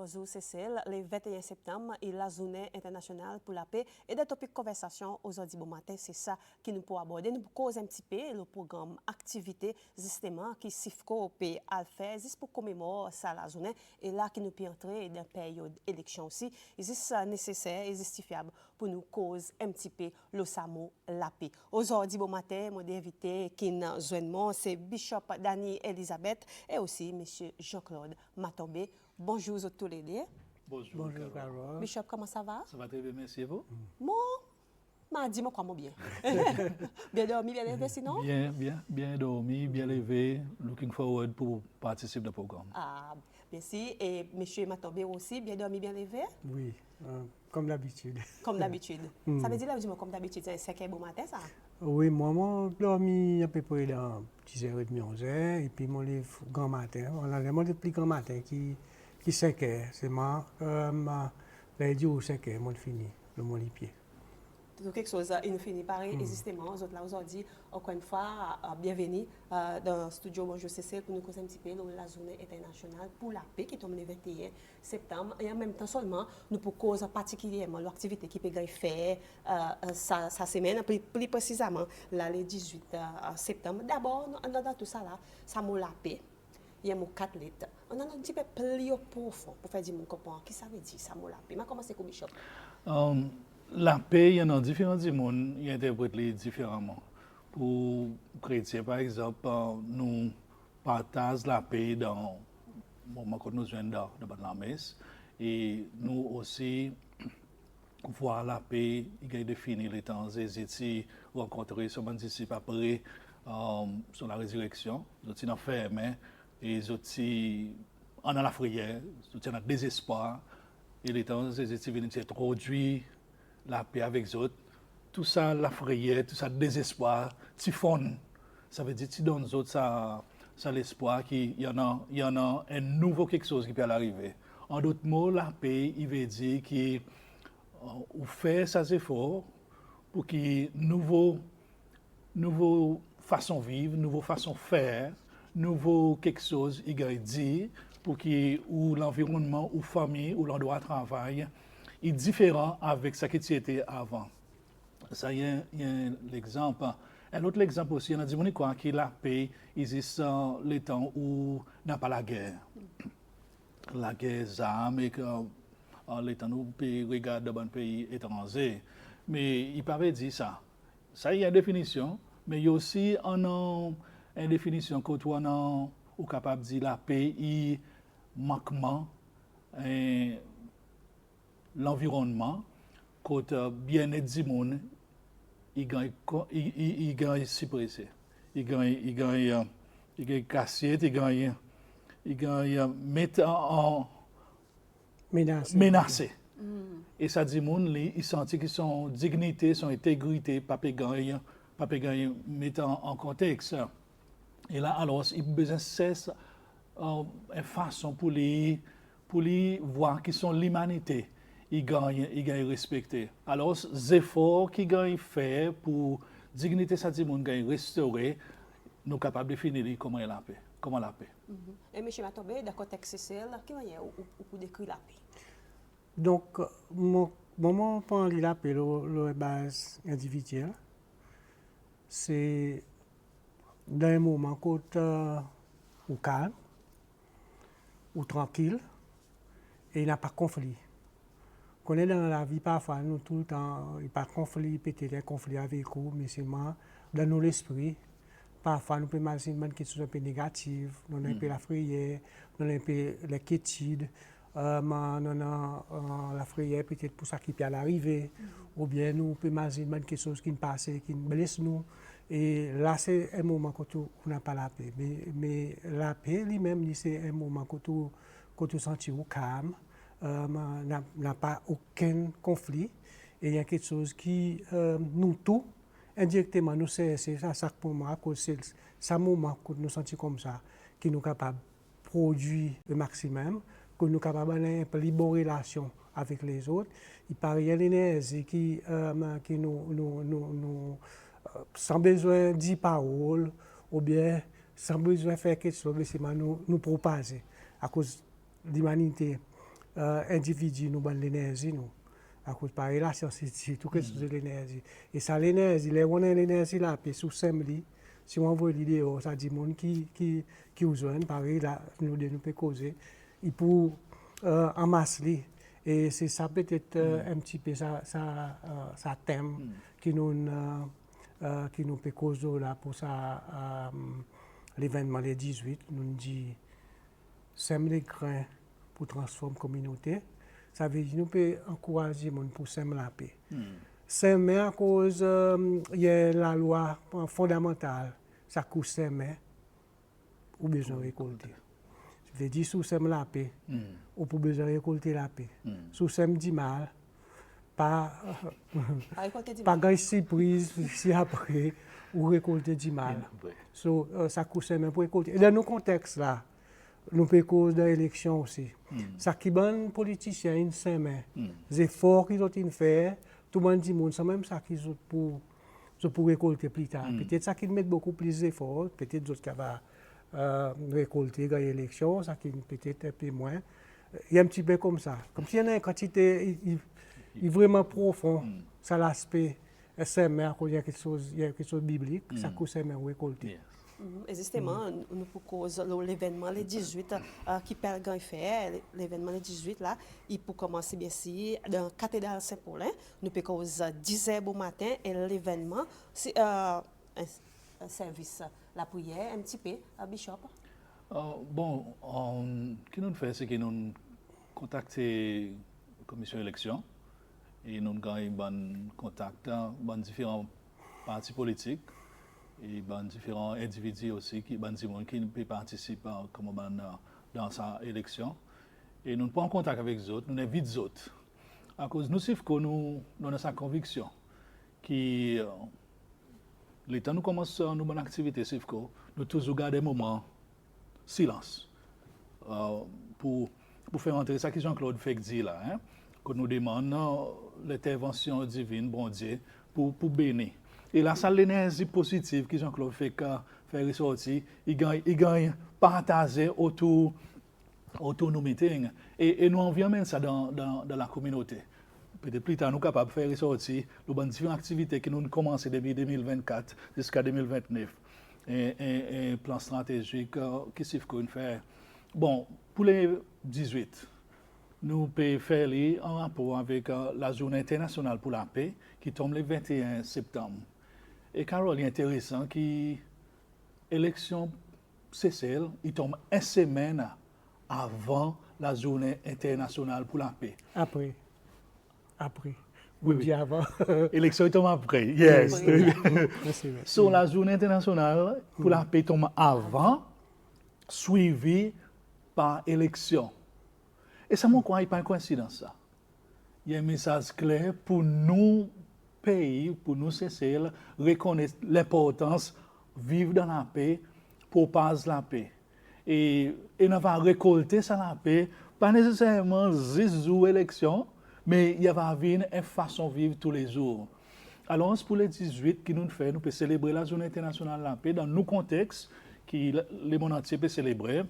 jour CCL, le 21 septembre, et la journée internationale pour la paix. Et des topics de conversation aujourd'hui, bon matin, c'est ça qui nous peut aborder. Nous pouvons causer un petit peu le programme activité, justement, qui SIFCO peut faire, juste pour commémorer ça la journée. Et là, qui nous peut entrer dans la période d'élection aussi. Et c'est nécessaire et justifiable pour nous causer un petit peu le SAMO, la paix. Aujourd'hui, bon matin, mon invité qui nous joint, c'est Bishop Dani Elisabeth et aussi M. Jean-Claude Matombe. Bonjour à tous les deux. Bonjour Carole. Bishop, comment ça va? Ça va très bien, merci et vous? Moi, dis-moi comment bien. Bien dormi, bien levé sinon? Bien dormi, bien levé. Looking forward pour participer au programme. Ah, merci. Et M. Matombe aussi, bien dormi, bien levé? Oui, comme d'habitude. Comme d'habitude. Ça veut dire là, dis-moi comme d'habitude, c'est un secret bon matin ça? Oui, moi, j'ai dormi à peu près dans 10h30, 11h, et puis mon livre grand matin. On a vraiment depuis grand matin qui 5h. C'est moi, lundi ou 5h, moi, fini, mon lit pied. Tout quelque chose, il nous finit par existement. Nous autres là aujourd'hui, encore une fois, bienvenue dans le studio Bonjour CC pour nous causer un petit peu de la journée internationale pour la paix qui tombe le 21 septembre. Et en même temps seulement, nous pour cause particulièrement l'activité qui peut faire sa semaine, plus précisément là, le 18 septembre. D'abord, dans tout ça là, ça m'a la paix. Il y a mon 4 lettres. On a un petit peu plus profond pour faire dire mon comprendre qui ça veut dire ça m'a la paix. Mais comment c'est comme Bishop? La paix, il y en a différents mondes, ils interprètent différemment. Pour chrétiens, par exemple, nous partageons la paix dans le moment que nous venons de la messe. Et nous aussi, voir la paix, il y a défini les temps, et rencontrer son disciple après sur la résurrection. Nous sommes enfermés et nous sommes en la prière, nous sommes en désespoir. Et les temps, les viennent introduire la paix avec les autres, tout ça, la frayeur, tout ça, désespoir, tu fonds. Ça veut dire que tu donnes aux autres ça l'espoir qu'il y en a un nouveau quelque chose qui peut arriver. En d'autres mots, la paix, il veut dire qu'on fait ses efforts pour qu'il nouveau façon de vivre, nouveau façon de faire, nouveau quelque chose, il veut dire pour que l'environnement, ou la famille, ou l'endroit de travail, est différent avec ce qui était avant. Ça y est, l'exemple. Un autre exemple aussi, on a dit que la paix existe dans les temps où il n'y a pas la guerre. La guerre, armes, et que les temps où on regarde dans un pays étranger. Mais il ne peut pas dire ça. Ça y est une définition, mais il y a aussi une définition que tu es capable de dire la paix est manquement. L'environnement, quand bien-être du monde, il gagne suppressé. Il gagne cassette, il gagne mettre en menacé. Et ça dit monde, il sentit que son dignité, son intégrité, pas gagner mettre en contexte. Et là, alors, il besoin cesse une façon pour lui voir qui sont l'humanité. Il gagne respecté. Alors, les efforts qu'il gagne fait pour dignité de ce monde gagne restaurer, nous sommes capables de définir comment la paix. Comment la paix. Et M. Matombe, dans le contexte social, quelle manière vous décrivez la paix? Donc, moment pour la paix, la base individuelle, c'est dans un moment où calme, ou tranquille, et il n'y a pas de conflit. Qu'on est dans la vie, parfois, nous, tout le temps, il n'y a pas de conflit, peut-être un conflit avec vous, mais seulement dans nos esprits. Parfois, nous pouvons imaginer quelque chose un peu négatif, nous avons un peu la frayeur, nous avons un peu l'inquiétude, nous avons la frayeur peut-être pour ça qui peut arriver, ou bien nous pouvons imaginer quelque chose qui nous passe, qui nous blesse nous. Et là, c'est un moment où on n'a pas la paix. Mais la paix lui-même, c'est un moment où tu sens calme, n'a pas aucun conflit. Et il y a quelque chose qui nous tous, indirectement, nous c'est ça pour moi, c'est ce moment que nous sentons comme ça, qui nous capable de produire le maximum, que nous capables d'avoir une bonne relation avec les autres. Il paraît qu'il y a l'énergie qui nous sans besoin de paroles, ou bien sans besoin de faire quelque chose, mais nous propager à cause de l'humanité individus nous donnent l'énergie, nous. À cause de la relation, c'est tout que de l'énergie. Et ça, l'énergie, on a l'énergie là, puis sous semli, si on voit l'idée, ça dit monde qui rejoignent, pareil, là, nous pouvons causer, il peut amasser. Et c'est ça peut-être un petit peu ça thème qui nous peut causer là pour ça l'événement les 18, nous dit sème les grains pour transformer la communauté. Ça veut dire nous peut encourager les gens pour semer la paix. Semer à cause il y a la loi fondamentale, ça coûte semer ou besoin récolter. Ça veut dire sous sème la paix, ou pour besoin récolter la paix. Sous sème du mal, pas de surprise si après ou récolter du mal. So, ça coûte semer pour récolter. Et dans nos contextes là, nous pouvons cause de l'élection aussi. Ça qui bon politiciens une semaine, les efforts qu'ils ont fait, tout le monde dit c'est même ça qu'ils ont pour récolter plus tard. Peut-être ça qu'ils mettent beaucoup plus d'efforts, peut-être d'autres qui vont récolter gagner l'élection, ça qui peut-être un peu moins. Il y a un petit peu comme ça. Comme s'il y en a une quantité vraiment profond, ça l'aspect semaine, il y a quelque chose de biblique, ça coûte semaine récolter. Justement, nous cause l'événement le 18 qui perd fait l'événement le 18 là, il peut commencer bien ici dans la cathédrale Saint-Paulin, nous peut cause 10h au matin et l'événement c'est un service la prière un petit peu à Bishop. Bon, ce que nous faisons, c'est que nous contactons la commission d'élection et nous avons contact avec différents partis politiques et différents individus aussi qui peuvent participer dans sa élection. Et nous prenons contact avec les autres, nous invitons les autres. À cause de nous, nous avons sa conviction que le temps nous commençons nos bonnes activités, nous toujours garder un moment silence pour faire entrer ça que Jean-Claude fait dit là, hein, que nous demandons l'intervention divine, bon Dieu, pour bénir. Et là, ça l'énergie positive que Jean-Claude fait ressortir, il gagne partager autour de nos meetings. Et nous envoyons même ça dans la communauté. Peut-être plus tard, nous sommes capables de faire ressortir les différentes activités que nous avons commencé depuis 2024 jusqu'à 2029. Et un plan stratégique qui s'est fait. Bon, pour les 18, nous pouvons faire en rapport avec la Journée internationale pour la paix qui tombe le 21 septembre. Et Carole, il est intéressant que l'élection CCL, il tombe une semaine avant la Journée internationale pour la paix. Après. Oui. Avant. L'élection tombe après. Yes. Sur la Journée internationale pour la paix tombe avant, suivi par élection. Et ça, moi, crois, il n'y a pas de coïncidence. Ça. Il y a un message clair pour nous, pays, pour nous, CCL, reconnaître l'importance de vivre dans la paix, pour passer la paix. Et on va récolter ça la paix, pas nécessairement juste jour élection, mais il va venir une façon de vivre tous les jours. Alors, pour les 18 qui nous fait, nous pouvons célébrer la Journée internationale de la paix dans nos contextes que le monde entier peut célébrer.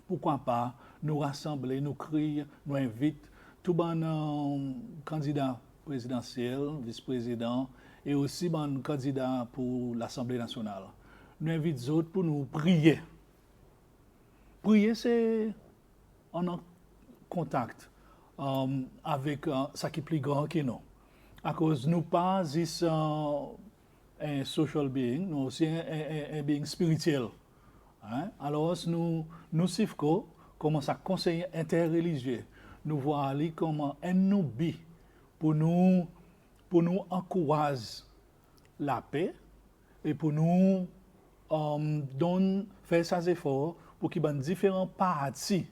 Pourquoi pas nous rassembler, nous crier, nous inviter tous les candidats présidentiels, vice-présidents et aussi les candidats pour l'Assemblée nationale. Nous invitons les autres pour nous prier. Prier, c'est en contact avec ce qui est plus grand que nous. À cause nous pas juste un social being, nous aussi un being spirituel. Hein? Alors nous suivons comment ça conseil interreligieux. Nous voyons comment un nous pour nous encourager la paix et pour nous faire ces efforts pour qu'il y ait différents partis,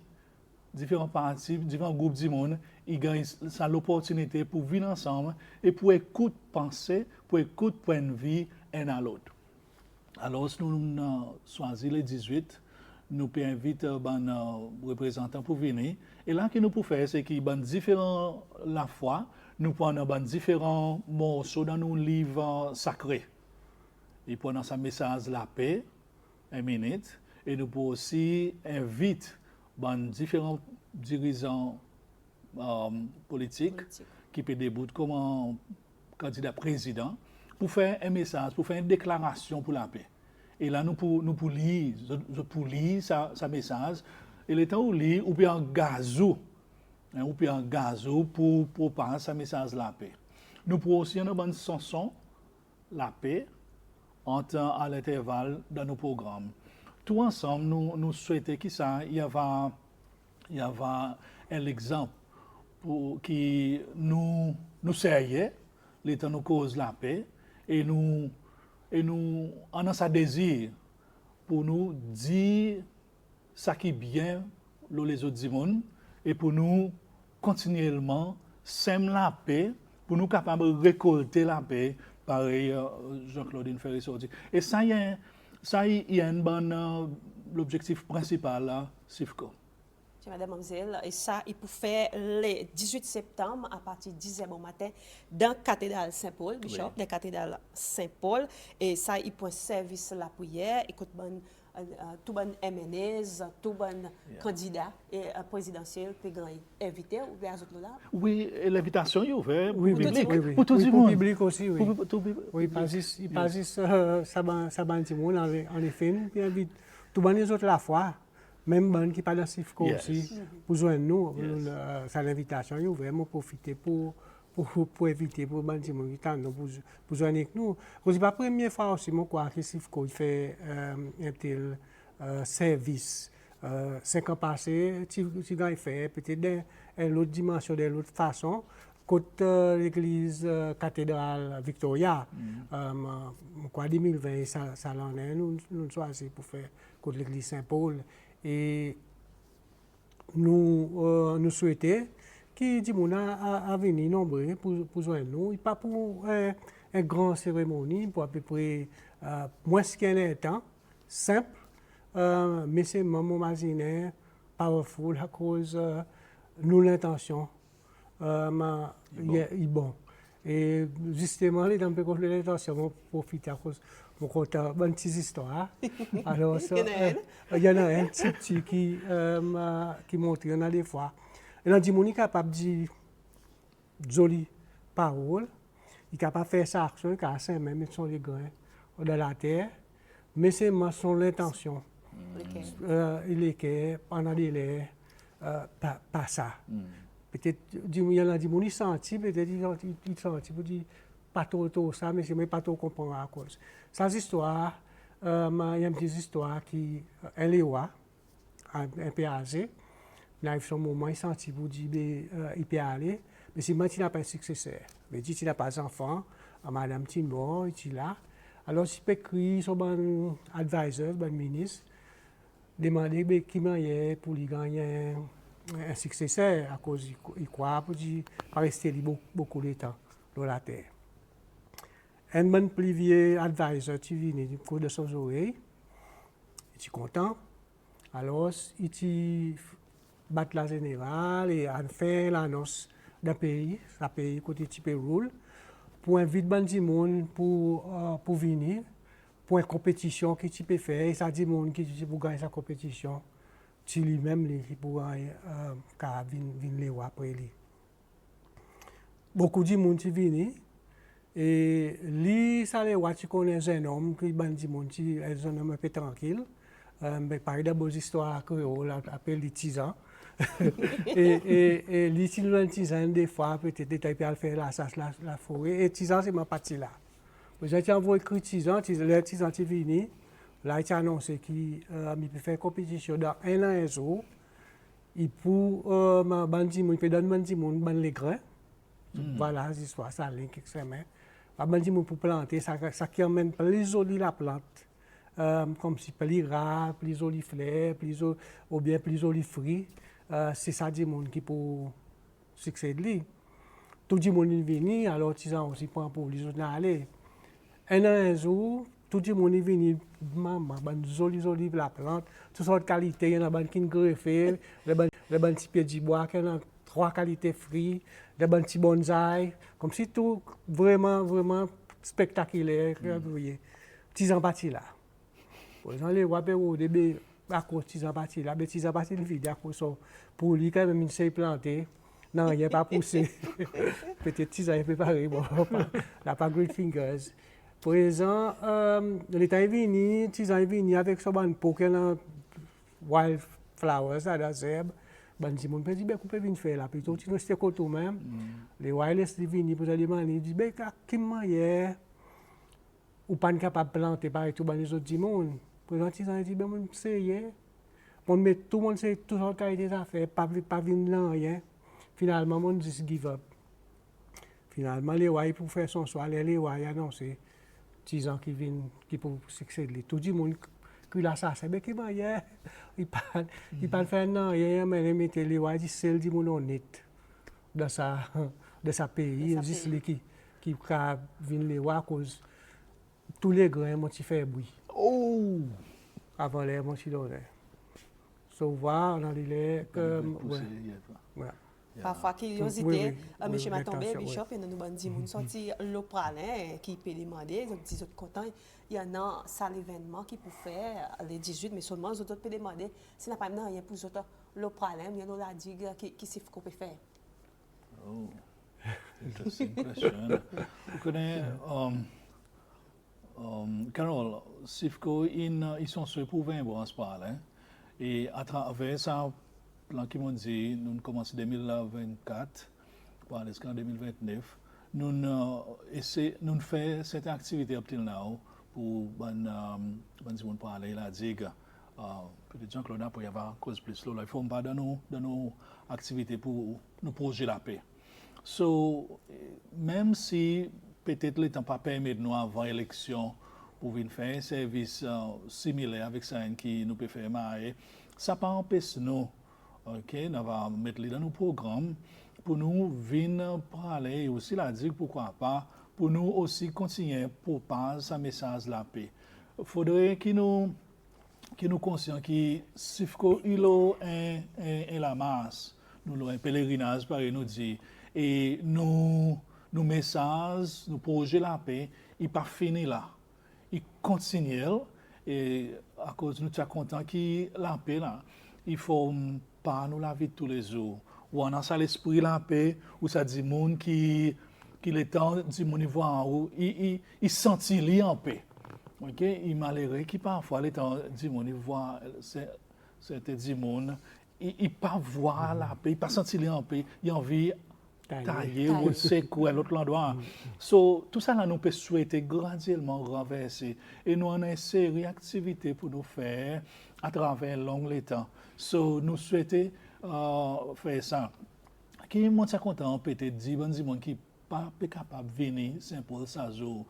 différents groupes du monde, ils gagnent l'opportunité pour vivre ensemble et pour écouter pensée, pour écouter point de vue un à l'autre. Alors, si nous avons choisi les 18, nous pouvons inviter les représentants pour venir. Et là, ce que nous pouvons faire, c'est qu'il y a différents la foi, nous prenons différents morceaux dans nos livres sacrés. Et pendant ce message la paix, 1 minute, et nous pouvons aussi inviter différents dirigeants politique qui peut débouter comme un candidat président pour faire un message, pour faire une déclaration pour la paix. Et là, nous pour lire sa message. Et le temps où lire, ou bien en gazou, pour passer sa message la paix. Nous pouvons aussi une bonne chanson, la paix, en temps à l'intervalle dans nos programmes. Tout ensemble, nous souhaitons que ça, il y avait un exemple pour qui nous sérieux, les temps nous cause la paix, et nous en a sa désir pour nous dire ça qui est bien les autres monde et pour nous continuellement semer la paix, pour nous capables de récolter la paix, pareil Jean-Claude Ferry dit. Et ça y a un bon l'objectif principal là, SIFCO. Madame Mamzelle, et ça, il peut faire le 18 septembre à partir de 10h au matin dans la cathédrale Saint-Paul, Bishop, dans la cathédrale Saint-Paul. Et ça, il peut service la prière, écoute, tout bon MNS, tout bon candidat présidentiel peut inviter ou bien autres là. Oui, l'invitation est ouverte oui, pour public. Oui. Pour tout le monde. Pour public aussi, oui. Oui, pas juste ça ban tout le monde en effet, puis invite tout bon les autres la foi. Même bon qui pas dans SIFCO aussi, pour joindre nous, ça l'invitation est ouverte, pour profiter pour éviter pour ban tout le monde pour joindre avec nous. C'est pas la première fois aussi moi crois que SIFCO fait un tel service. 5 ans passés, tu as fait peut-être dans l'autre dimension, de l'autre façon. Côté l'église cathédrale Victoria, en 2020, ça l'en est, nous choisi pour faire côté l'église Saint-Paul. Et nous souhaitons que les gens à venir nombreux pour joindre nous. Pas pour une grande cérémonie, pour à peu près moins qu'un temps, simple, mais c'est mon imaginaire, powerful, à cause nous l'intention. Bon. Et justement, les gens peuvent l'intention vont profiter à cause mon compte une petite histoire. Alors, il y en a un petit qui montre, il y en a des fois. Et là, il est capable de dire jolies paroles, il est capable de faire sa action, il a même son les grains dans la terre, mais c'est son l'intention. Il est que pendant des l'air, pas ça. Peut-être il y en a des gens qui sentent, peut-être ils sentent, ils disent pas trop ça, mais je ne pas trop comprendre à cause. Cette histoire, il y a une petite histoire qui est léois, un peu âgé. Il arrive son moment, il sentit pour dire il peut aller, mais si maintenant il n'a pas un successeur. Il dit qu'il n'a pas d'enfant, madame Timbo, il est là. Alors il peut écrire son bon advisor, bon ministre, demander qui m'a pour lui gagner un successeur à cause il croit pour dire rester beaucoup de temps dans la terre. Un bon plus vieux advisor qui vient du cours de son oreilles, il est content. Alors il bat la générale et enfin l'annonce d'un pays, ça pays côté type roule pour inviter les gens pour venir pour une compétition qui tu peux faire et ça dit monde qui pour gagner sa compétition. Si lui-même, il pourra venir les voir après lui. Beaucoup de gens qui viennent et lui, ça les voit, tu connais un homme qui est un homme un peu tranquille. Par exemple, des histoires que on appelle les tisans. Et lui, si nous tisans, des fois, peut-être, il peut faire la forêt. Et tisans, c'est ma partie là. J'ai envoyé écrire tisans, les tisans qui viennent. Là, il a annoncé qu'il peut faire compétition dans 1 an et jour. Il peut donner les grains. Voilà, l'histoire, ça link extrêmement. Il peut planter, ça qui emmène plus joli la plante. Comme si plus rare, plus joli fleurs, ou bien plus joli fruits. C'est ça du monde qui peut succéder. Tout le monde vient, alors ils ont aussi pour les autres aller. 1 an et jour. Tout le monde est venu, joli la plante, toutes sortes de qualités, il y en a qui sont greffés, les petits pieds de bois, qui ont 3 qualités fruits, les petits bonsaïs, comme si tout vraiment spectaculaire. Petits empathis là. Pour exemple, les rois au début, à cause de petits empathis là, mais petits empathis vide, à cause pour lui, quand même, il s'est planté, Non, il n'est pas poussé. Peut-être si ça préparé, bon, la pas Great Fingers. Pour exemple, l'État est venu, ils est venu avec son ban poker wildflowers, ça, dans l'herbe. Ben, si mon petit bec, on peut venir faire là. Puis, tu sais quoi tout même. Les wireless, ils viennent pour se demander, ils disent, ben, qui manière, ou pas capable de planter, pareil, tout les autres du monde. Pour exemple, ils disent, ben, mon sérieux. On met tout le monde, c'est tout le qualité des affaires, pas venir là, rien. Finalement, on dit give up. Finalement, les Wai pour faire son soir, les Wai annoncé 10 ans qui viennent, qui peuvent succéder. Tout le monde qui l'a ça, c'est bien qu'il va hier. Il parle faire non, rien, mais il met les Wai, c'est le monde honnête dans sa pays. Il dit qui viennent les Wai à cause tous les grains, moi, tu fais bruit. Oh! Avant les, moi, tu donnais. So, voir dans les laits que. Parfois, curiosité, oui, M. Matombe, attention, Bishop, il y a nous dit, nous sorti le pralin qui peut demander, ils disent content, il y en a ça l'événement qui peut faire les 18, mais seulement les autres peuvent demander, s'il n'y a pas rien pour les autres, le pralin, il y a la digue qui s'y qu'on peut faire. Oh, interesting question. Vous connaissez, Carol, Sifco, ils sont ceux pour 20 ans, ce pralin, et à travers ça, plan qui m'ont dit, nous commençons en 2024, pour aller jusqu'en 2029, nous faisons cette activité up till now pour pour aller la digue. Peut-être Jean-Claude pour y avoir cause plus là. Il faut pas dans nos activités pour nous projeter la paix. So, même si peut-être le temps pas permet de nous avant l'élection pour venir faire un service similaire avec ça qui nous peut faire marrer, ça pas empêcher nous. OK, on va mettre dans nos programmes pour nous venir parler et aussi la dire pourquoi pas pour nous aussi continuer pour passer ce message de la paix. Il faudrait que nous conscients que si il est la masse, nous avons un pèlerinage par nous dit et nos messages, nos projets de la paix, il pas fini là. Il continue et à cause nous sommes contents que la paix là, il faut pas nous la vie tous les jours. Ou on a ça l'esprit la paix, ou ça dit monde qui le temps du monde voit en haut, il sentit li en paix. OK, il malheureux qui parfois le temps du monde voit c'était du monde, il pas voir la paix, il pas sentir li en paix, il a envie tailler ou secouer l'autre endroit. So tout ça là nous peut souhaiter graduellement renverser et nous on a une série d'activités pour nous faire à travers long temps. So, nous souhaitons faire ça. Qui est content peut-être dire bon monde qui pas capable de venir Saint-Paul ça jour.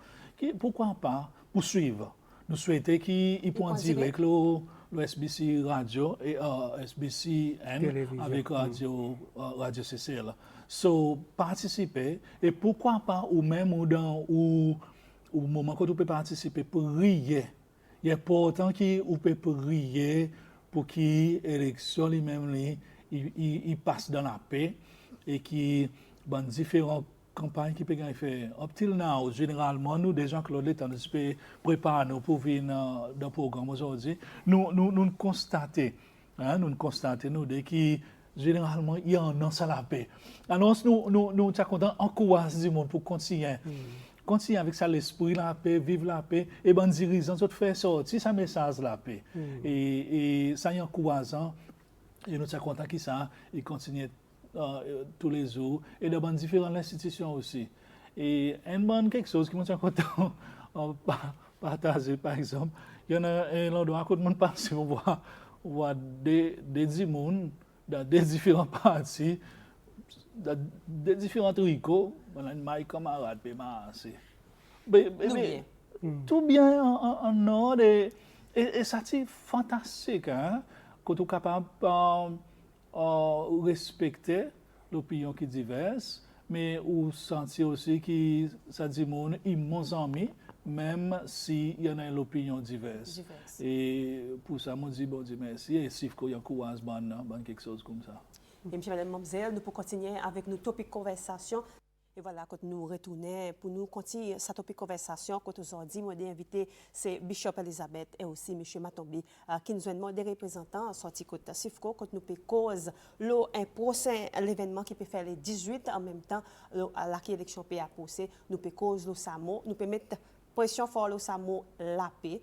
Pourquoi pas poursuivre. Nous souhaitons qu'il puisse direct le SBC radio et SBCN avec radio CCL. So participer et pourquoi pas ou même au moment que tu peux participer pour prier. Il est important que vous pouvez prier pour que l'élection lui-même il passe dans la paix et que dans différentes campagnes qui peuvent faire. Up till now, généralement, nous, des gens que l'autre nous préparent nous pour venir dans le programme aujourd'hui, nous constatons, nous, dès que généralement, il y a un an à la paix. Alors, nous sommes contents, encourager du monde pour continuer. Continuer avec ça, l'esprit la paix, vivre la paix, et ben dirigeants, tout faire sortir ça message la paix. Et ça est encourageant, et nous sommes contents que ça, il continue tous les jours, et dans différentes institutions aussi. Et quelque chose qui nous sommes contents partager, par exemple, il y en a un endroit où tout le monde passe, on voit des monde dans des différents partis, des différents ricots, my camarade peut marcher. Tout bien en ordre et ça c'est fantastique hein, quand tu es capable de respecter l'opinion qui est diverse, mais ou sentir aussi que ça dit mon immense ami, même s'il y en a une opinion diverse. Et pour ça, je dis bon Dieu merci et si il y a un courage, quelque chose comme ça. Et M. Madame Mamzelle, nous pouvons continuer avec nos topics de conversation. Et voilà, quand nous retournons, pour nous continuer cette topic conversation, quand aujourd'hui, moi, invité, c'est Bishop Elizabeth et aussi M. Matombi, qui nous ont demandé des représentants sortis côté Sifco, quand nous peut cause un procès, l'événement qui peut faire les 18, en même temps, à la élection peut pousser, nous peut cause le SAMO, nous peut mettre pression fort le SAMO la paix,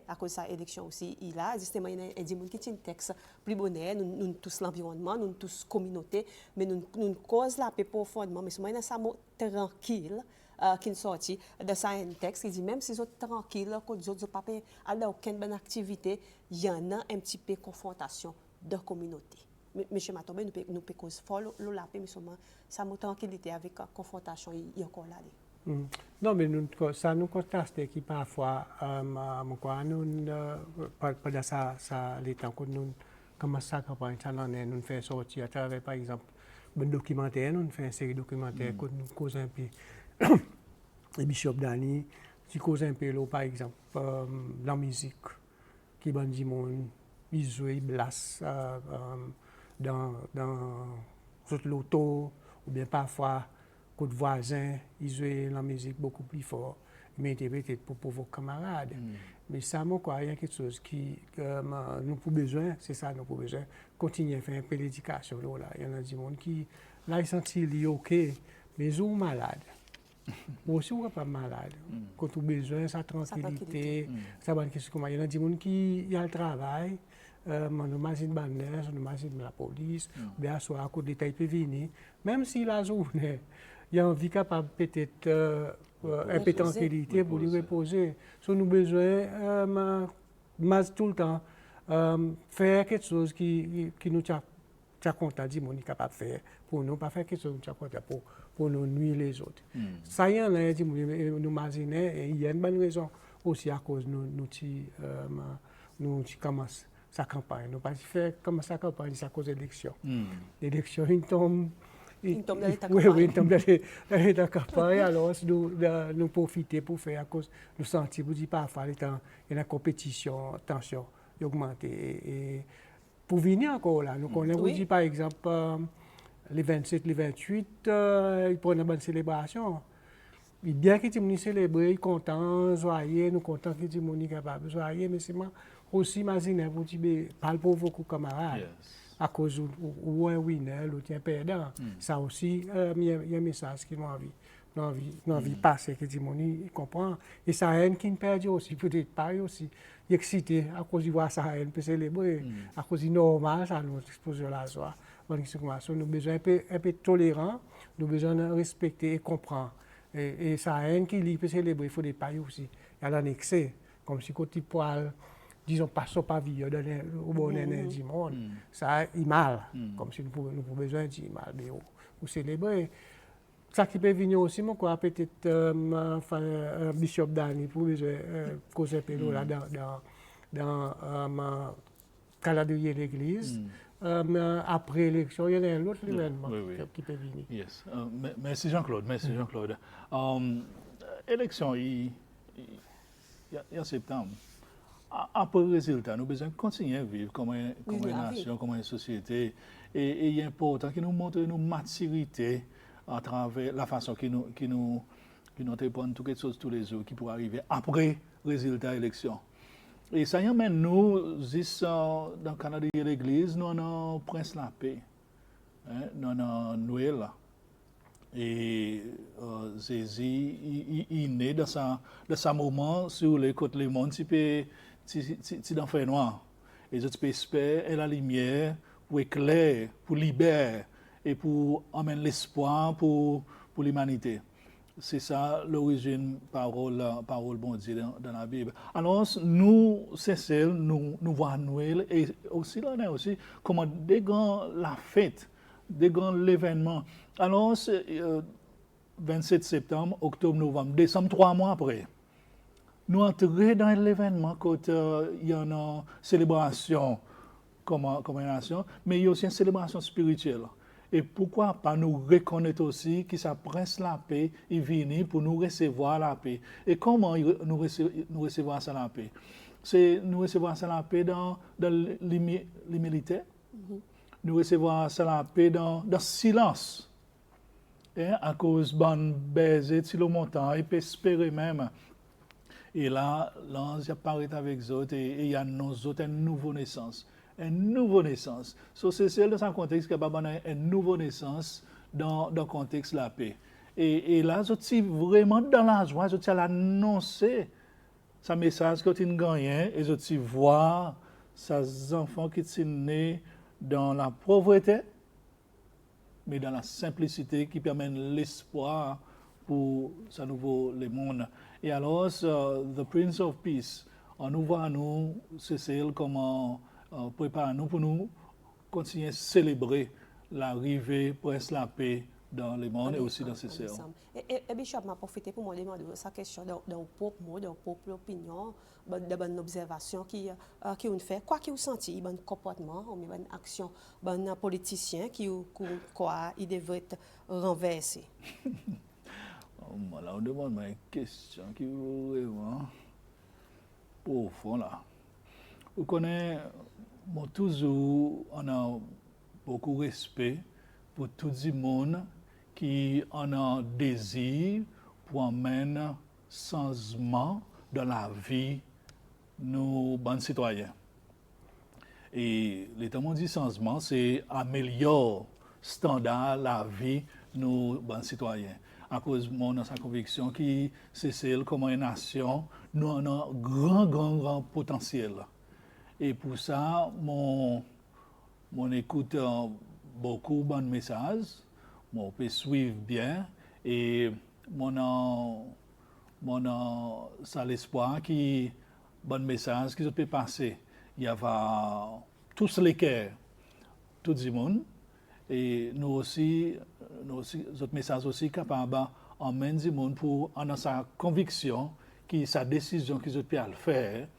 à cause de cette élection aussi, il a, justement, il y a des gens qui ont un texte plus bonheur, nous tous l'environnement, nous tous communauté, mais nous cause la paix profondément, mais c'est un SAMO tranquille, qui est sorti de ça un texte qui dit même si vous êtes tranquille, que vous n'avez pas aucune bonne activité, il y en a un petit peu de confrontation de communauté. Monsieur Matombe, nous peut cause fort la paix, mais seulement ça m'a tranquillité avec la confrontation, il y a encore là. Non, mais ça nous constate que parfois, nous, pendant ça, les temps que nous commençons à campagne, nous faisons sortir à travers, par exemple, un documentaire, nous faisons une série documentaire que nous causons un peu. Le Bishop Dani, qui cause un peu, par exemple, la musique, qui est du monde, ils jouent, ils blassent dans l'auto, ou bien parfois, côté voisin, ils jouent la musique beaucoup plus fort, mais interprété pour vos camarades. Mais ça, moi, il y a quelque chose qui nous avons besoin, c'est ça, nous avons besoin, continuer à faire un peu d'éducation. Il y en a des gens qui, là, ils sont OK, mais ils sont malades. Moi aussi, on n'est pas malade. Quand on a besoin de sa tranquillité, ça va être comment. Il y a des gens qui ont le travail, on imagine la neige, on imagine la police, bien soit à cause des détails peut venir. Même si la journée, il y a envie capable peut-être un peu de tranquillité pour lui reposer. So, nous avons besoin, tout le temps, faire quelque chose qui nous tient content, dit mon capable de faire pour nous, pas faire quelque chose qui nous tient content pour nous nuire les autres. Ça y est, nous imaginons, et il y a une bonne raison aussi à cause de nous commençons sa campagne. Nous ne pas faire comme sa campagne, c'est à cause de l'élection. L'élection, il tombe. Il tombe dans l'état campagne. Oui, il tombe dans l'état campagne. Alors, nous profiter pour faire à cause, nous sentir, vous dites parfois, il y a une compétition, tension, augmente. Et pour venir encore là, nous connaissons, vous dites par exemple, les 27, les 28, ils prennent une bonne célébration. Bien que nous célébrons, ils sont contents, joyeux, nous contents que nous sommes capables de joyeux, mais c'est aussi imaginer, vous dites, parle pour vos camarades. À cause ou un winner, ou un perdant. Ça aussi, il y a un message qui m'a envie de passer, que il comprend. Et ça a qui ne perd aussi, peut-être pas aussi. Il est excité à cause de voir ça, il peut célébrer. À cause du normal, ça nous expose la joie. Nous avons besoin un peu de tolérance, nous avons besoin de respecter et comprendre. Et ça a qui peut célébrer, il faut des pailles aussi. Il y a un excès, comme si côté poil. Disons, pas au pavillon au bonheur du monde. Ça, il mal, comme si nous avons besoin de mal, pour célébrer. Ça qui peut venir aussi, moi, peut-être Bishop Dani, pour causer un peu là dans le calendrier de l'église. Après l'élection, il y a un autre événement qui peut venir. Yes. Merci Jean-Claude. Élection, il y a septembre. Après le résultat, nous avons besoin de continuer à vivre comme une nation, comme une société. Et il est important que nous montrions nos maturités à travers la façon que nous répondons toutes les choses tous les jours qui pourraient arriver après le résultat de l'élection. Et ça y amène nous, dans le Canada de l'Église, nous avons Prince la paix, nous avons Noël. Et Jésus, il est né dans ce moment sur les côtés du monde, c'est dans le noir. Et je peux espérer la lumière pour éclairer, pour libérer et pour amener l'espoir pour l'humanité. C'est ça l'origine parole bon Dieu dans la Bible. Alors nous, c'est celle, nous voyons Noël et aussi là on a aussi comment dès la fête, dès l'événement. Alors c'est 27 septembre, octobre, novembre, décembre, 3 mois après. Nous entrons dans l'événement quand il y a une célébration comme une nation, mais il y a aussi une célébration spirituelle. Et pourquoi pas nous reconnaître aussi que ça Prince la paix est venu pour nous recevoir la paix. Et comment nous recevoir ça la paix? C'est nous recevoir ça la paix dans l'humilité, nous recevoir ça la paix dans le silence. Et à cause de baiser sur le montant, il peut espérer même. Et là, l'ange apparaît avec eux et il y a nos autres une nouvelle naissance. Une nouvelle naissance. So, c'est dans un contexte qui a une nouvelle naissance dans le contexte de la paix. Et là, je suis vraiment dans la joie, je suis annoncé ce message que tu as gagné et je suis voir ces enfants qui sont nés dans la pauvreté, mais dans la simplicité qui permet l'espoir pour ce nouveau le monde. Et alors, The Prince of Peace, on nous voit nous, c'est celle comment préparer nous pour nous continuer à célébrer l'arrivée Prince la paix dans le monde et aussi dans ces sœurs. Et Bishop m'a profité pour me demander sa question d'un propre mot, d'un propre opinion, de bonne observation qui on fait, quoi qui vous senti, bon comportement, ou bonne action, bon politicien qui quoi il devrait être renversé. Là, on demande une question qui est vraiment profonde là. Vous connaissez, moi toujours, on a beaucoup de respect pour tout le monde qui en a désir pour amener changement dans la vie de nos bons citoyens. Et l'état dit changement, c'est améliorer standard la vie de nos bons citoyens. À cause de mon sa conviction que c'est celle comme une nation, nous avons un grand potentiel. Et pour ça, mon écoute beaucoup de bons messages, on peut suivre bien et mon ça l'espoir qui bon message qui peut passer. Il y a tous les cœurs, tout le monde et nous aussi notre message aussi capable d'emmener du monde pour en sa conviction que sa décision qu'ils peut faire,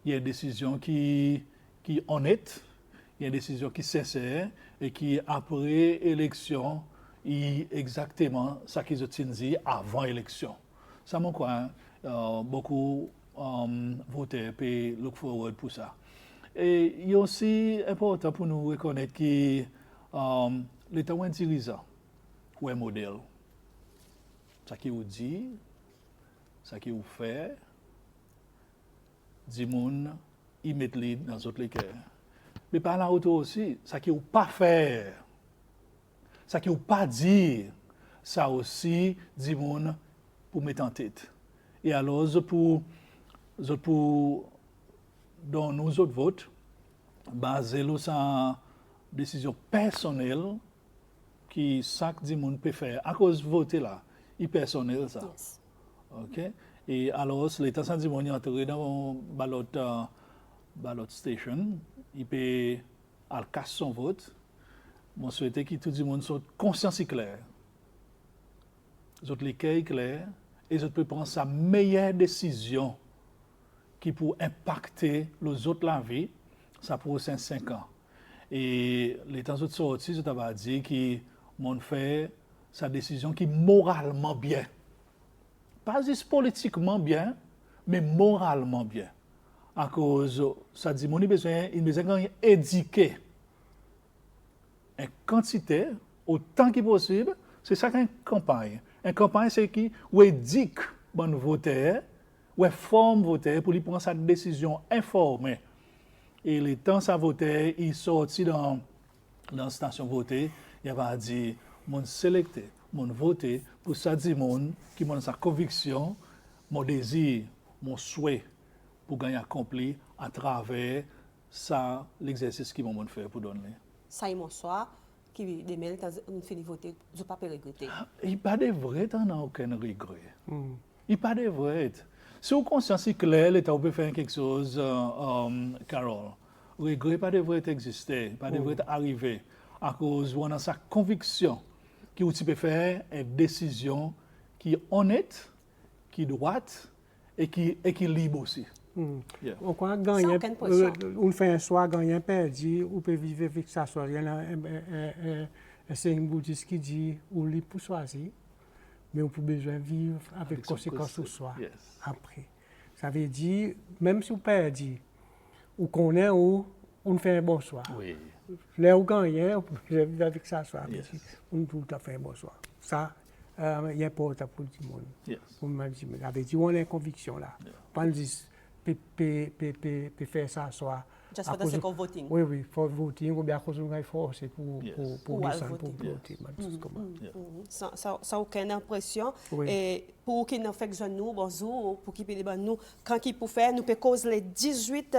il y a une décision qui est honnête, il y a une décision qui est sincère et qui après élection exactement ce qu'ils ont dit avant l'élection. Ça m'a quoi beaucoup voté et look forward pour ça. Et il est aussi important pour nous reconnaître que l'État est un dirigeant ou un modèle. Ce qu'il vous dit, ce qu'il vous fait, du monde, il met dans d'autres cœurs. Mais par là aussi, ce qu'il vous pas faire. Ça qui ou pas dire, ça aussi, du monde pour mettre en tête. Et alors, dans nos autres votes, baser sur une décision personnelle qui chaque du monde peut faire. À cause de voter là, il est personnel ça. Yes. OK? Et alors, l'État sans du monde est entré dans ballot station, il peut casser son vote. Je souhaite que tout le monde soit conscient et clair. Les cœurs clairs et je peux prendre sa meilleure décision qui peut impacter les autres la vie, ça pour 5 ans. Et les temps autres sortis, je t'avais dit que mon fait sa décision qui est moralement bien. Pas juste politiquement bien, mais moralement bien. À cause, ça dit, il a besoin d'éduquer. En quantité, autant que possible, c'est ça qu'une campagne. Une campagne, c'est qui éduque bon voteur, forme voteur pour lui prendre sa décision informée. Et les temps ça voter, il sortit dans la station voter, il va dire, mon sélecté, mon voté pour ça dit mon qui m'a sa conviction, mon désir, mon souhait pour gagner accompli à travers ça l'exercice qui m'a fait pour donner. Ça y est, mon soir, qui demain, on finit voter, je ne peux pas regretter. Il n'y a pas de vrai, il n'y a aucun regret. Il n'y a pas de vrai. Si vous conscience claire, l'État peut faire quelque chose, Carole. Regret, pas de vrai exister, pas de vrai arriver. À cause de sa conviction, qui vous peut faire une décision qui est honnête, qui est droite et qui est libre aussi. Yeah. On croit gagner, on fait un soir gagner perdu, on peut vivre avec ça soir. Il y a un signe bouddhiste qui dit on lit pour choisir, mais on peut besoin vivre avec conséquences au soir après. Ça veut dire même si on perd, on connaît où on fait un bon soir. Oui. Là où gagner, on peut vivre avec ça soir. On peut tout à fait un bon soir. Ça il est important pour tout le monde. Yes. Pour moi, avec dit, on a une conviction là. Pas dire, peut faire ça soit. Just for the sake of voting. Oui, oui, pour voting, ou bien à cause de nous forcer Yes. pour Pour descendre, pour voter. voter. Sans aucune impression. Oui. Et pour qu'il nous fait nous, bonjour, pour qu'il puisse nous, quand il peut faire, nous peut causer le 18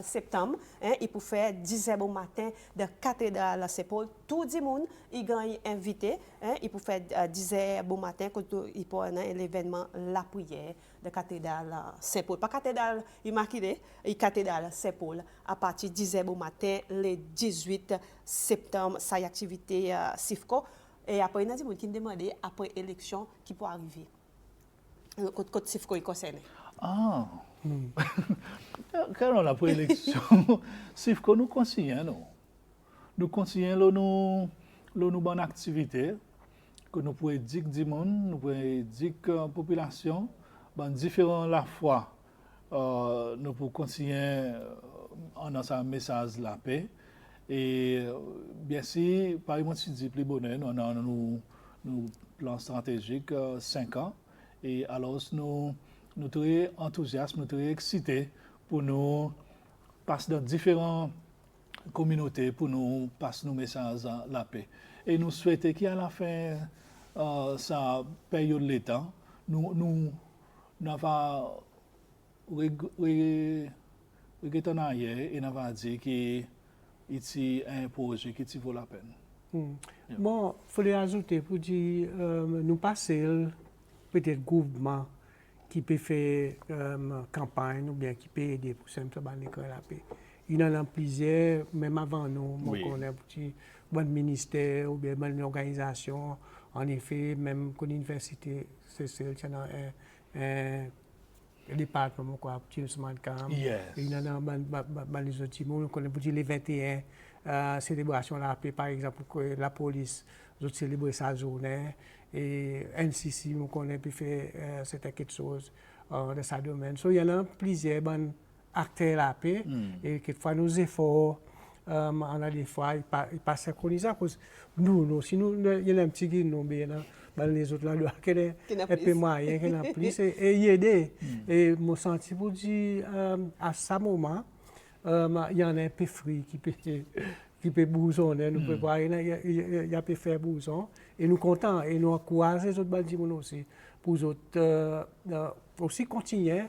septembre, il peut faire 10 heures au matin de cathédrale à Saint-Paul. Tout le monde, il gagne invité, il peut faire 10 heures au matin quand il peut avoir l'événement La Prière de cathédrale Saint-Paul. Pas cathédrale immaculée, cathédrale Saint-Paul. À partir de 10 heures au matin, le 18 septembre, ça y a activité SIFCO. Et après, il y a des gens qui me demandent après l'élection qui peut arriver. Quand SIFCO est concerné. Ah. Quand on a pris l'élection, c'est que nous conseillons, nous. Nous conseillons nous bonne activité, que nous pouvons dire du monde, nous pouvons dire la population, ben différents la fois, nous pouvons conseiller en un message de la paix. Et bien sûr, par exemple, si dit plus bonheur, nous avons nos plans stratégiques 5 ans. Et alors, nous sommes très enthousiastes, nous sommes très excités pour nous passer dans différentes communautés, pour nous passer nos messages à la paix. Et nous souhaitons qu'à la fin de sa période de l'État, nous avons regretté en arrière et nous avons dit que c'est un projet qui vaut la peine. Bon, il faut ajouter pour dire, nous passer peut-être gouvernement qui peut faire campagne ou bien qui peut aider pour simplement la paix. Il y en a plusieurs, même avant nous, Oui. on a un petit bon ministère ou bien une organisation. En effet, même que l'université, c'est celle qui a un département, quoi, petit smart cam. Yes. Il y en a les autres, on connaît pour dire les 21 célébrations de la paix, par exemple, que la police a célébré sa journée. Et NCC, on connaît peut faire quelque chose dans sa domaine. So, il y en a plusieurs bons acteurs de la paix. Et quelquefois, nos efforts, on a des fois, ils pas synchronisés. Parce que nous, si nous, il y en a un petit qui nous bien, les autres là, il y a un peu moyen, il y en a plus. Et y aider. Et mon senti pour dire, à ce moment, il y en a un peu frit qui peut bousonner, nous peut voir, il y a peut faire bouson. Et nous contents, et nous encourageons les autres bandits aussi, pour les autres aussi continuer,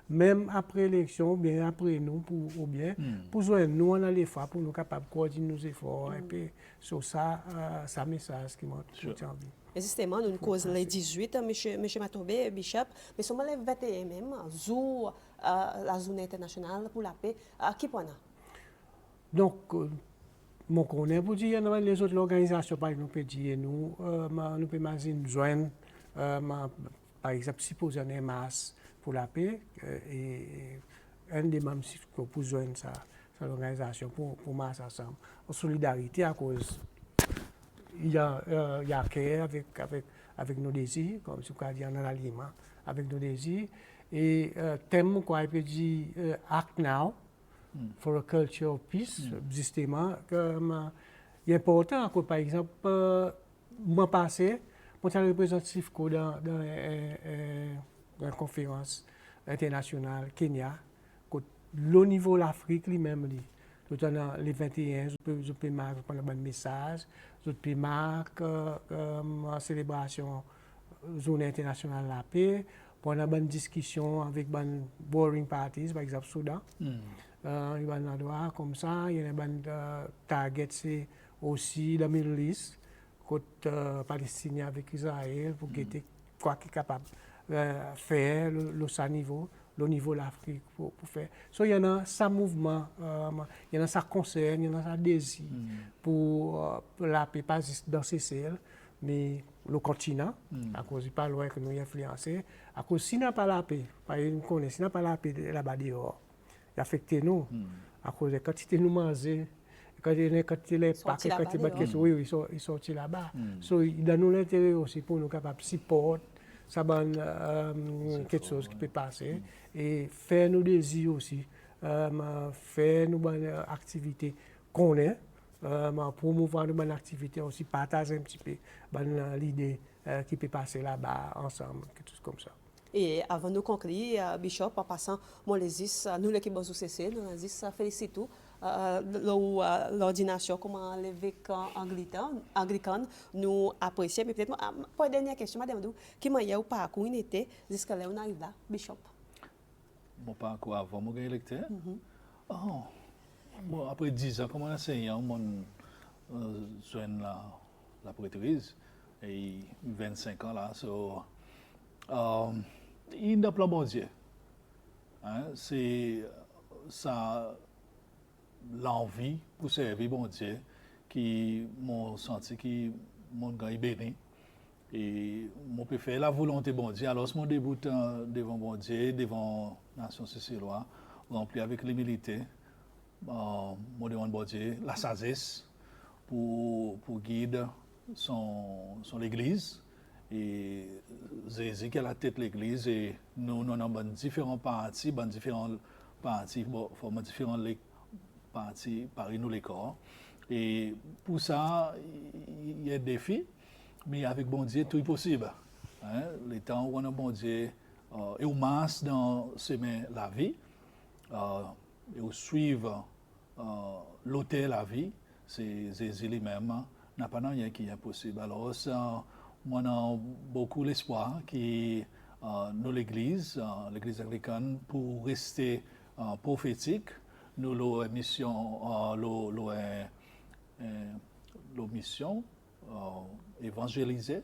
même après l'élection, bien après nous, ou bien, pour jouer nous, on a les fois, pour nous capables de coordonner nos efforts, et puis sur ça, ça message qui m'a tout envie. Et justement, nous causons les 18, M. Matobe, Bishop, mais sommes les 21 même, jour la journée internationale pour la paix, qui point là? Donc, mon connaît pour dire, les autres organisations, par exemple, peut dire, nous pouvons imaginer joindre, par exemple, si vous avez un masse pour la paix, et un des membres pour joindre l'organisation, pour masse ensemble, en solidarité à cause. Il y a care avec nos désirs, comme ce qu'on dit en aliment, avec nos désirs. Et thème, quoi, il peut dire Act Now for a Culture of Peace, justement, il est important que, par exemple, moi passé, moi je représente SIFCO dans une conférence internationale Kenya, le niveau de l'Afrique lui-même. Les 21, je peux marquer un bon message, je peux marquer la célébration Journée internationale de la paix, pour une bonne discussion avec les warring parties, par exemple Soudan. Il y a un endroit comme ça, il y a un target aussi dans le Middle East, côté palestinien avec Israël, pour guetter quoi qui est capable de faire le niveau. Le niveau de l'Afrique pour faire. So, il y en a ça mouvement, il y en a ça concerne, il y en a ça désir pour la paix, pas juste dans ces ciels, mais le continent, à cause du pas loin que nous influencés, à cause s'il n'y a pas la paix, s'il n'y a pas la paix là-bas dehors, il affecte nous, à cause de quand nous mangeons, quand les paquets, oui, ils sont là-bas. So, il a nous l'intérêt aussi pour nous capables de supporter. Ça va quelque chose qui peut passer et faire nos désirs aussi, faire nos bonnes activités qu'on est, promouvoir nos bonnes activités aussi, partager un petit peu l'idée qui peut passer là-bas ensemble, quelque chose comme ça. Et avant de conclure, Bishop, en passant, moi, nous, l'équipe de CC, nous félicite tout. L'ordination comme l'évêque anglican, nous apprécions. Mais peut-être, pour la dernière question, madame, qui m'a dit au parcours, il était jusqu'à là, on arrive là, Bishop. Mon parcours avant mon électeur. Oh. Bon, après 10 ans comme enseignant, je joins la prêtrise et 25 ans là. Il n'a pas bon Dieu. Hein, c'est ça l'envie pour servir bon Dieu qui m'ont senti qui mon gars est béni et mon peut faire la volonté bon Dieu. Alors mon début devant bon Dieu, devant nation sicéloise, rempli avec l'humilité. Mon demande bon Dieu la sagesse pour guider son l'église. Et Jésus qui est la tête de l'église et nous avons différents partis, différentes parties par nous les corps. Et pour ça, il y a des défis, mais avec bon Dieu, tout est possible. Hein? Les temps où on a bon Dieu, et on masse dans la vie, et on suivre l'autel la vie, c'est Jésus lui-même, n'a pas rien qui est impossible. Alors, ça, moi, j'ai beaucoup l'espoir que nous, l'Église anglicane, pour rester prophétique, nous avons mission, mission évangéliser,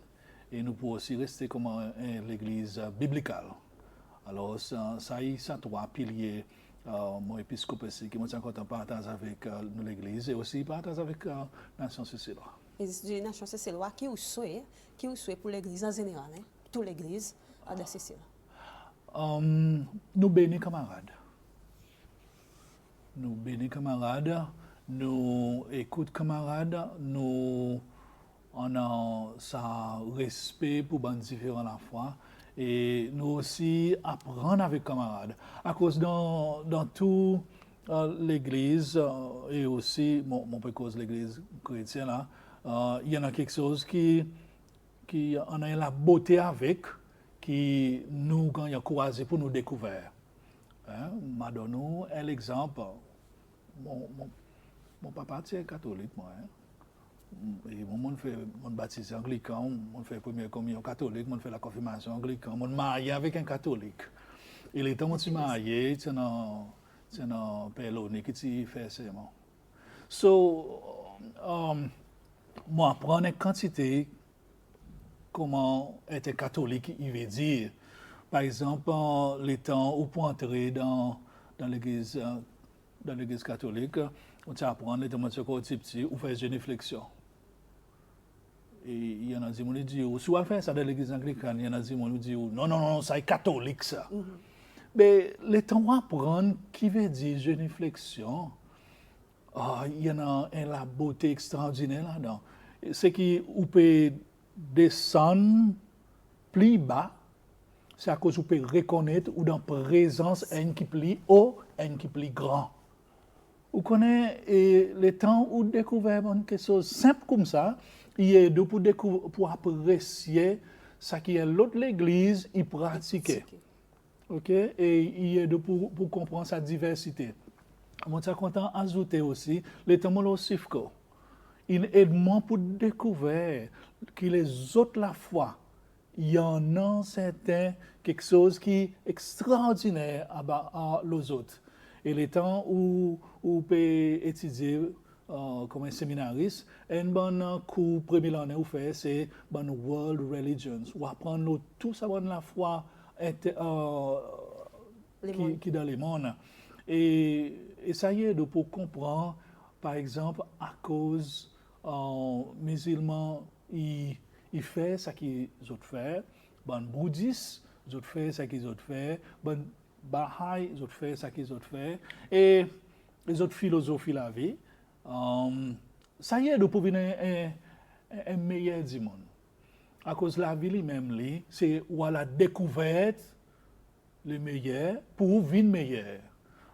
et nous pouvons aussi rester comme l'Église biblique. Alors, ça y a trois piliers. Mon épiscope ici, qui m'a content partage avec nous l'Église et aussi partage avec la nation sicéloise. Et la nation sicéloise, qui vous souhaite pour l'Église en général, hein? Toute l'Église de Sicile? Nous bénis camarades. Nous bénis camarades, nous écoutons camarades, nous on a ça respect pour les différents la foi. Et nous aussi apprendre avec camarades. À cause dans toute l'église et aussi, mon peu cause l'église chrétienne là, il y en a quelque chose qui en a la beauté avec, qui nous quand il y a croisé pour nous découvrir. Hein? M'a donné un exemple. Mon papa est catholique moi. Hein? Et mon fait mon baptême anglican, mon fait première communion catholique, mon fait la confirmation anglicane, mon marié avec un catholique. Et les temps où tu marié, c'est un pèlerin qui fait serment. Moi apprendre une quantité comment être catholique, il veut dire. Par exemple, les temps où pour entrer dans l'église catholique, on apprend les temps où tu es petit, ou faire génuflexion. Et il y en a des gens qui disent, si on fait ça dans l'église anglicane, il y en a des gens qui disent, non, ça est catholique ça. Mais les temps où apprendre qui veut dire génuflexion, il y en a la beauté extraordinaire là-dedans. C'est qu'on peut descendre plus bas, c'est à cause qu'on peut reconnaître ou dans la présence un qui plus haut, un qui plus grand. Vous connaissez les temps où découvrir quelque chose simple comme ça, il y a deux pour apprécier ce qui est l'autre l'église y pratiquer. OK? Et il y a deux pour comprendre sa diversité. Moi, je suis content d'ajouter aussi les temps aussi il aide moi pour découvrir que les autres la foi, il y en a certains quelque chose qui est extraordinaire à les autres. Et les temps où on peut étudier comme un séminariste, un bon cours premier année où fait c'est bon world religions, ou apprendre tout ça la foi qui dans les mondes. Et ça y est, pour comprendre, par exemple, à cause musulmans, ils font ce qu'ils ont fait, bon bouddhistes, ils ont fait ce qu'ils ont fait, bon Baha'i, ils ont fait ce qu'ils ont fait, et les autres philosophies de la vie, ça y est, pour venir un meilleur du monde. À cause de la vie lui-même, c'est où la découverte le meilleur pour vivre meilleur.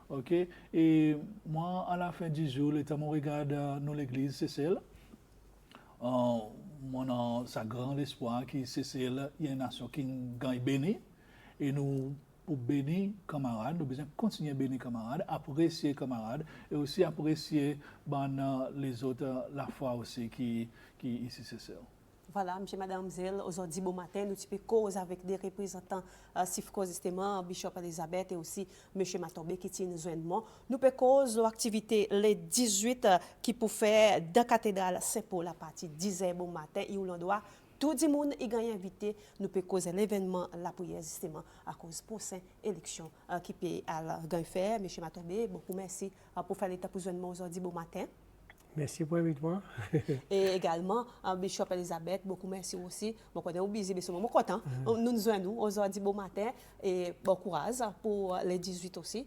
OK? Et moi, à la fin du jour, le temps où je regarde nous l'église, c'est celle. mon sa grand espoir qui c'est il y a une nation qui gagne béni et nous pour bénir camarades, nous besoin continuer à bénir camarades, apprécier camarades et aussi apprécier les autres la foi aussi qui ici c'est ça. Voilà, M. Madame Zell, aujourd'hui, bon matin, nous avons cause avec des représentants Sifco justement, Bishop Elizabeth et aussi M. Matobe qui tient nous joindre. Nous avons cause l'activité les 18 qui pour faire dans la cathédrale Saint-Paul à partir de 10h bon matin, et où l'on doit tout le monde est invité, nous pouvons causer l'événement, la prière justement à cause pour cette élection qui peut à faire. M. Matobe, beaucoup merci pour faire l'état pour joindre aujourd'hui bon matin. Merci pour l'invitation. Et également, Bishop Elizabeth, beaucoup merci aussi. Bon, on est obligé de ce moment content. Nous nous joignons aujourd'hui bon matin et bon courage pour les 18 aussi.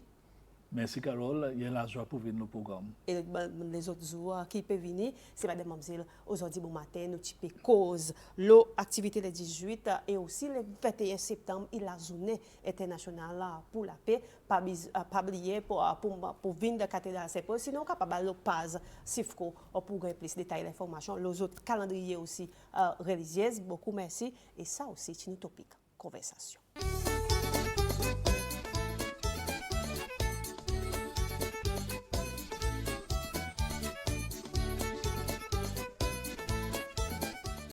Merci Carole, il y a la joie pour venir au programme. Et les autres jours qui peuvent venir, c'est Madame Mamzelle. Aujourd'hui bon matin, nous typons cause l'activité les 18 et aussi le 21 septembre, il la journée internationale pour la paix. Pas oublier pour venir de la cathédrale Saint-Paul, sinon capable de page Sifco pour gagner plus de détails d'informations. Les autres calendriers aussi religieux, beaucoup merci. Et ça aussi, c'est une topic conversation.